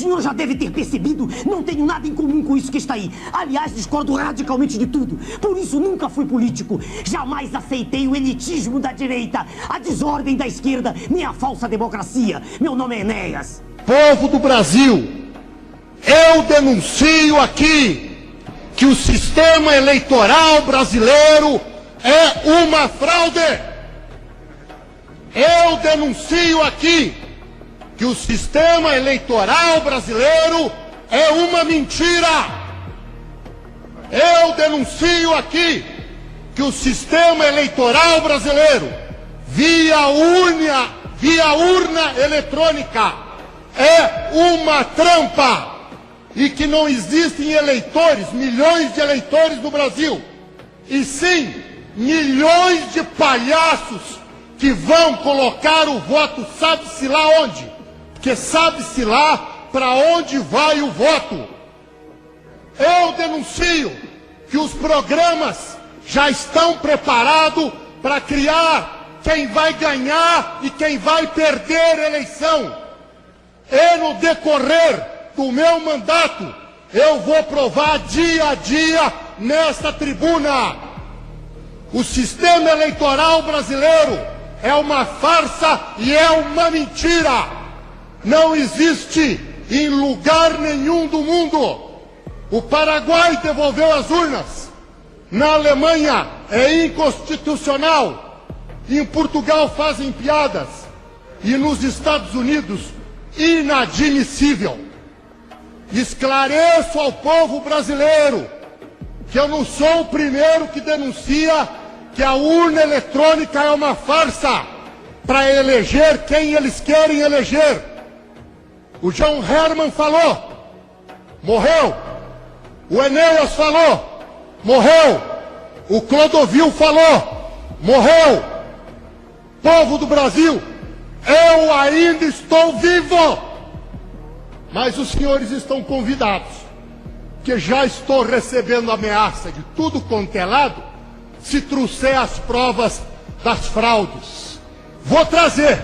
senhor já deve ter percebido, não tenho nada em comum com isso que está aí. Aliás, discordo radicalmente de tudo. Por isso nunca fui político. Jamais aceitei o elitismo da direita, a desordem da esquerda, nem a falsa democracia. Meu nome é Enéas. Povo do Brasil, eu denuncio aqui que o sistema eleitoral brasileiro é uma fraude. Eu denuncio aqui que o sistema eleitoral brasileiro é uma mentira. Eu denuncio aqui que o sistema eleitoral brasileiro, via urna eletrônica, é uma trampa e que não existem eleitores, milhões de eleitores no Brasil, e sim milhões de palhaços que vão colocar o voto sabe-se lá onde, porque sabe-se lá para onde vai o voto. Eu denuncio que os programas já estão preparados para criar quem vai ganhar e quem vai perder a eleição. E no decorrer do meu mandato, eu vou provar dia a dia nesta tribuna. O sistema eleitoral brasileiro é uma farsa e é uma mentira. Não existe em lugar nenhum do mundo. O Paraguai devolveu as urnas. Na Alemanha é inconstitucional. Em Portugal fazem piadas. E nos Estados Unidos, inadmissível. Esclareço ao povo brasileiro que eu não sou o primeiro que denuncia que a urna eletrônica é uma farsa para eleger quem eles querem eleger. O John Herman falou, morreu. O Enéas falou, morreu. O Clodovil falou, morreu. Povo do Brasil, eu ainda estou vivo. Mas os senhores estão convidados, que já estou recebendo ameaça de tudo quanto é lado, se trouxer as provas das fraudes. Vou trazer.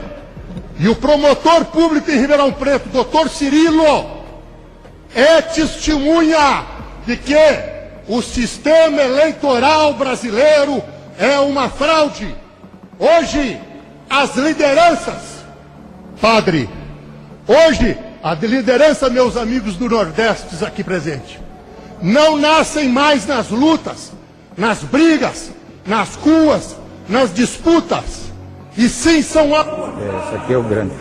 E o promotor público em Ribeirão Preto, doutor Cirilo, é testemunha de que o sistema eleitoral brasileiro é uma fraude. Hoje, as lideranças, padre, hoje, a liderança, meus amigos do Nordeste aqui presentes, não nascem mais nas lutas, nas brigas, nas ruas, nas disputas, e sim são esse aqui é o grande.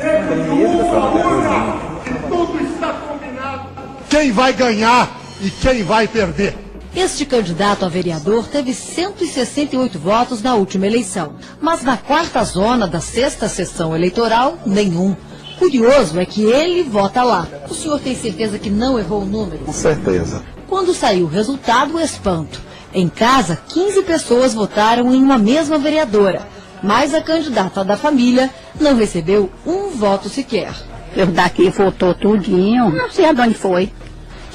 Tudo está combinado. Quem vai ganhar e quem vai perder. Este candidato a vereador teve 168 votos na última eleição, mas na quarta zona da sexta sessão eleitoral, nenhum. Curioso é que ele vota lá. O senhor tem certeza que não errou o número? Com certeza. Quando saiu o resultado, o espanto. Em casa, 15 pessoas votaram em uma mesma vereadora, mas a candidata da família não recebeu um voto sequer. Eu daqui votou tudinho, não sei aonde foi.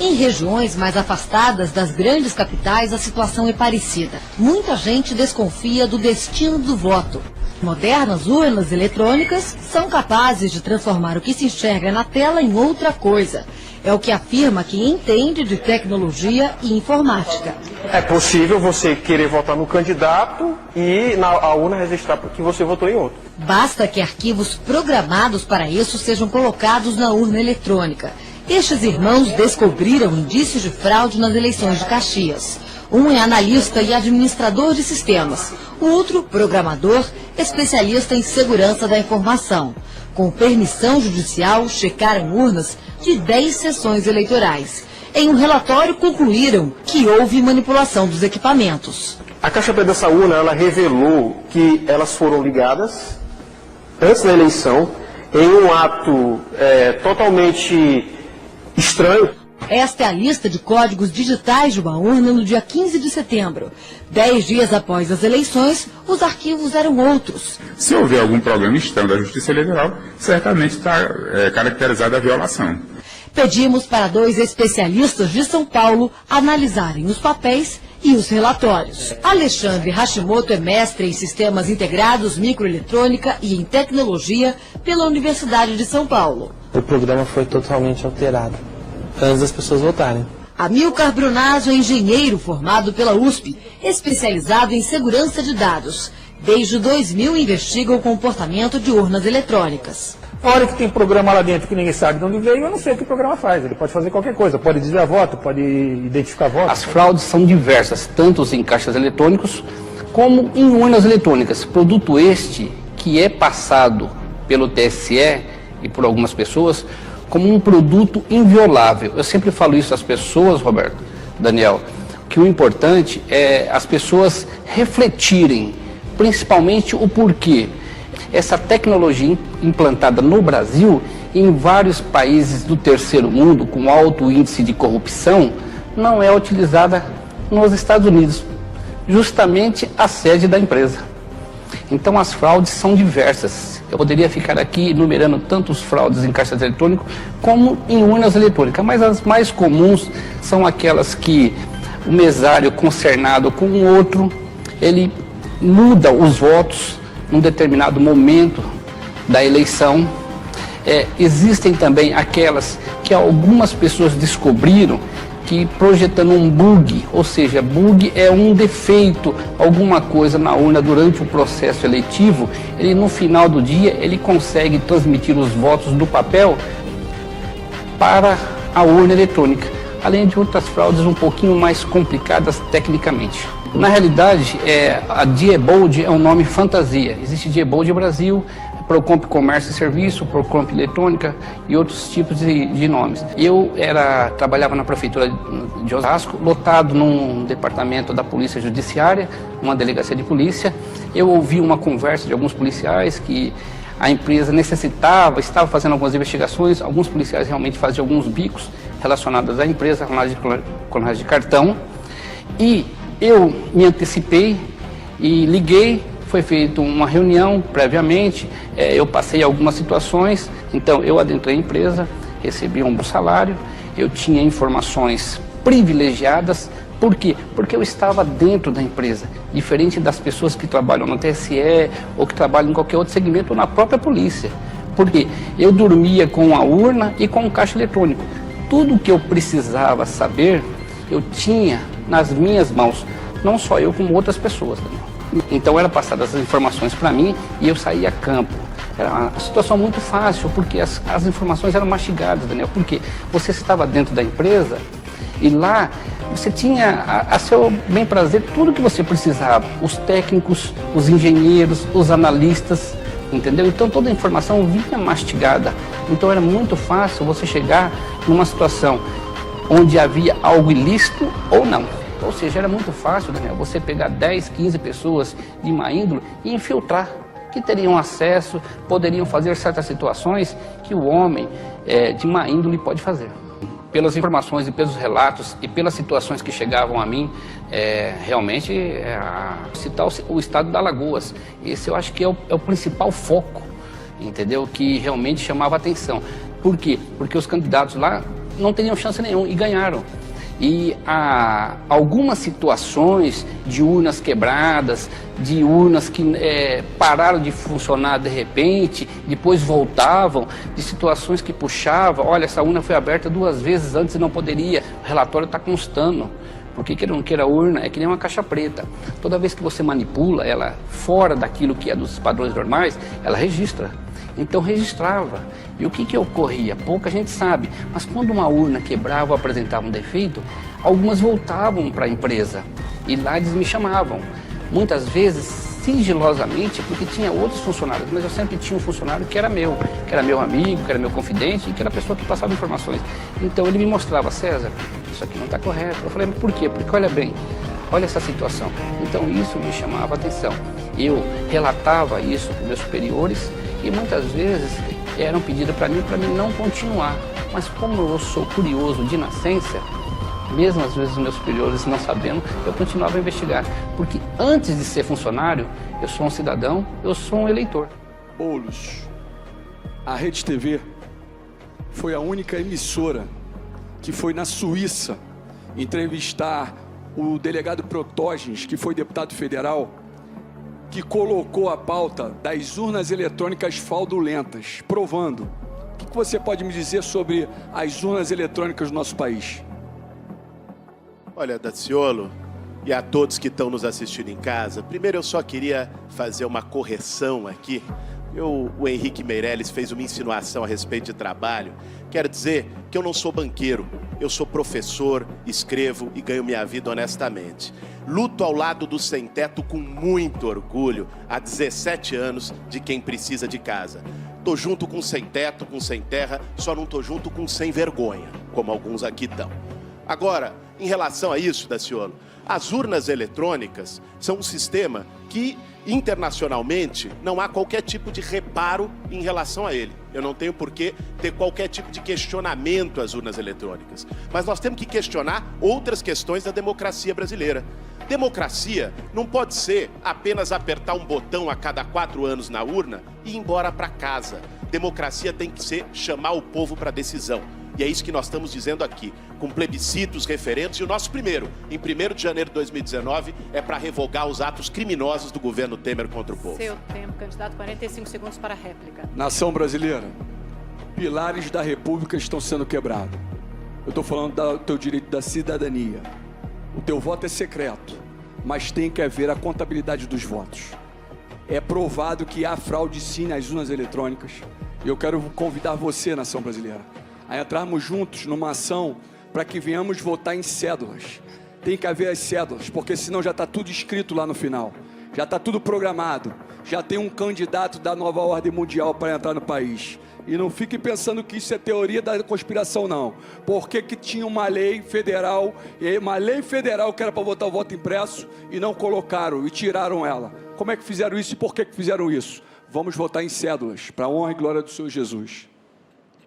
Em regiões mais afastadas das grandes capitais, a situação é parecida. Muita gente desconfia do destino do voto. Modernas urnas eletrônicas são capazes de transformar o que se enxerga na tela em outra coisa. É o que afirma quem entende de tecnologia e informática. É possível você querer votar no candidato e a urna registrar que você votou em outro. Basta que arquivos programados para isso sejam colocados na urna eletrônica. Estes irmãos descobriram indícios de fraude nas eleições de Caxias. Um é analista e administrador de sistemas. O outro, programador, especialista em segurança da informação. Com permissão judicial, checaram urnas de 10 sessões eleitorais. Em um relatório, concluíram que houve manipulação dos equipamentos. A caixa preta dessa urna, ela revelou que elas foram ligadas antes da eleição, em um ato totalmente estranho. Esta é a lista de códigos digitais de uma urna no dia 15 de setembro. 10 dias após as eleições, os arquivos eram outros. Se houver algum problema externo da Justiça Eleitoral, certamente está caracterizada a violação. Pedimos para 2 especialistas de São Paulo analisarem os papéis e os relatórios. Alexandre Hashimoto é mestre em Sistemas Integrados, Microeletrônica e em Tecnologia pela Universidade de São Paulo. o programa foi totalmente alterado, antes das pessoas votarem. Amilcar Brunazzo é engenheiro formado pela USP, especializado em segurança de dados. Desde 2000 investiga o comportamento de urnas eletrônicas. A hora que tem programa lá dentro que ninguém sabe de onde veio, eu não sei o que o programa faz. Ele pode fazer qualquer coisa, pode desviar voto, pode identificar voto. As fraudes são diversas, tanto em caixas eletrônicos como em urnas eletrônicas. Produto este que é passado pelo TSE e por algumas pessoas como um produto inviolável. Eu sempre falo isso às pessoas, Roberto, Daniel, que o importante é as pessoas refletirem, principalmente o porquê. Essa tecnologia implantada no Brasil, em vários países do terceiro mundo, com alto índice de corrupção, não é utilizada nos Estados Unidos, justamente a sede da empresa. Então as fraudes são diversas. Eu poderia ficar aqui enumerando tantos fraudes em caixas eletrônicos como em urnas eletrônicas, mas as mais comuns são aquelas que o mesário concernado com o outro, ele muda os votos num determinado momento da eleição. Existem também aquelas que algumas pessoas descobriram que projetando um bug, ou seja, bug é um defeito, alguma coisa na urna durante o processo eletivo, ele no final do dia ele consegue transmitir os votos do papel para a urna eletrônica, além de outras fraudes um pouquinho mais complicadas tecnicamente. Na realidade, a Diebold é um nome fantasia. Existe Diebold Brasil, Procomp Comércio e Serviço, Procomp Eletrônica e outros tipos de nomes. Eu trabalhava na prefeitura de Osasco, lotado num departamento da Polícia Judiciária, uma delegacia de polícia. Eu ouvi uma conversa de alguns policiais que a empresa necessitava, estava fazendo algumas investigações, alguns policiais realmente faziam alguns bicos relacionados à empresa, clonagem de cartão, e eu me antecipei e liguei. Foi feita uma reunião previamente, eu passei algumas situações, então eu adentrei a empresa, recebi um bom salário, eu tinha informações privilegiadas. Por quê? Porque eu estava dentro da empresa, diferente das pessoas que trabalham no TSE ou que trabalham em qualquer outro segmento ou na própria polícia. Porque eu dormia com a urna e com o caixa eletrônico. Tudo o que eu precisava saber, eu tinha nas minhas mãos, não só eu, como outras pessoas também. Então eram passadas as informações para mim e eu saía a campo. Era uma situação muito fácil, porque as informações eram mastigadas, Daniel. Porque você estava dentro da empresa e lá você tinha a seu bem prazer tudo que você precisava. Os técnicos, os engenheiros, os analistas, entendeu? Então toda a informação vinha mastigada. Então era muito fácil você chegar numa situação onde havia algo ilícito ou não. Ou seja, era muito fácil, Daniel, você pegar 10, 15 pessoas de má índole e infiltrar, que teriam acesso, poderiam fazer certas situações que o homem de má índole pode fazer. Pelas informações e pelos relatos e pelas situações que chegavam a mim, realmente, citar o estado da Alagoas. Esse eu acho que é o principal foco, entendeu? Que realmente chamava a atenção. Por quê? Porque os candidatos lá não teriam chance nenhuma e ganharam. E há algumas situações de urnas quebradas, de urnas que pararam de funcionar de repente, depois voltavam, de situações que puxavam, olha, essa urna foi aberta 2 vezes antes e não poderia, o relatório está constando. Porque queira ou não queira, a urna é que nem uma caixa preta. Toda vez que você manipula ela fora daquilo que é dos padrões normais, ela registra. Então registrava. E o que ocorria? Pouca gente sabe. Mas quando uma urna quebrava ou apresentava um defeito, algumas voltavam para a empresa. E lá eles me chamavam. Muitas vezes, sigilosamente, porque tinha outros funcionários. Mas eu sempre tinha um funcionário que era meu amigo, que era meu confidente e que era a pessoa que passava informações. Então ele me mostrava, César, isso aqui não está correto. Eu falei, por quê? Porque olha bem, olha essa situação. Então isso me chamava a atenção. Eu relatava isso para meus superiores e muitas vezes era um pedido para mim não continuar. Mas como eu sou curioso de nascença, mesmo às vezes os meus superiores não sabendo, eu continuava a investigar. Porque antes de ser funcionário, eu sou um cidadão, eu sou um eleitor. Boulos, a Rede TV foi a única emissora que foi na Suíça entrevistar o delegado Protógenes, que foi deputado federal, que colocou a pauta das urnas eletrônicas fraudulentas, provando O que você pode me dizer sobre as urnas eletrônicas do nosso país? Olha, Daciolo, e a todos que estão nos assistindo em casa, primeiro eu só queria fazer uma correção aqui. O Henrique Meirelles fez uma insinuação a respeito de trabalho. Quero dizer que eu não sou banqueiro, eu sou professor, escrevo e ganho minha vida honestamente. Luto ao lado do sem-teto com muito orgulho, há 17 anos, de quem precisa de casa. Tô junto com sem-teto, com sem-terra, só não tô junto com sem-vergonha, como alguns aqui estão. Agora, em relação a isso, Daciolo, as urnas eletrônicas são um sistema que, internacionalmente, não há qualquer tipo de reparo em relação a ele. Eu não tenho por que ter qualquer tipo de questionamento às urnas eletrônicas. Mas nós temos que questionar outras questões da democracia brasileira. Democracia não pode ser apenas apertar um botão a cada 4 anos na urna e ir embora para casa. Democracia tem que ser chamar o povo para decisão. E é isso que nós estamos dizendo aqui, com plebiscitos, referendos, e o nosso primeiro, em 1º de janeiro de 2019, é para revogar os atos criminosos do governo Temer contra o povo. Seu tempo, candidato, 45 segundos para a réplica. Nação brasileira, pilares da República estão sendo quebrados. Eu estou falando do teu direito da cidadania. O teu voto é secreto, mas tem que haver a contabilidade dos votos. É provado que há fraude sim nas urnas eletrônicas. E eu quero convidar você, nação brasileira, a entrarmos juntos numa ação para que venhamos votar em cédulas. Tem que haver as cédulas, porque senão já está tudo escrito lá no final. Já está tudo programado. Já tem um candidato da nova ordem mundial para entrar no país. E não fique pensando que isso é teoria da conspiração, não. Porque que tinha uma lei federal que era para votar o voto impresso e não colocaram e tiraram ela. Como é que fizeram isso e por que fizeram isso? Vamos votar em cédulas, para a honra e glória do Senhor Jesus.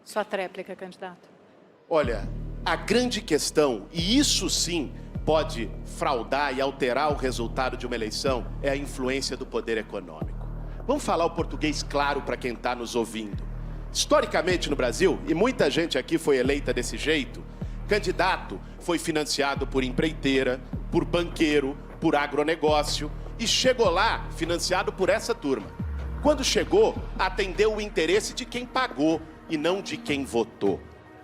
Sua tréplica, candidato. Olha, a grande questão, e isso sim pode fraudar e alterar o resultado de uma eleição, é a influência do poder econômico. Vamos falar o português claro para quem está nos ouvindo. Historicamente no Brasil, e muita gente aqui foi eleita desse jeito, candidato foi financiado por empreiteira, por banqueiro, por agronegócio, e chegou lá financiado por essa turma. Quando chegou, atendeu o interesse de quem pagou e não de quem votou.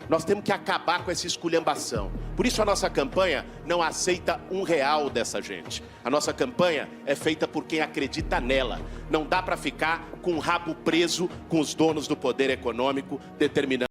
Nós temos que acabar com essa esculhambação. Por isso a nossa campanha não aceita R$1 dessa gente. A nossa campanha é feita por quem acredita nela. Não dá para ficar com o rabo preso com os donos do poder econômico determinando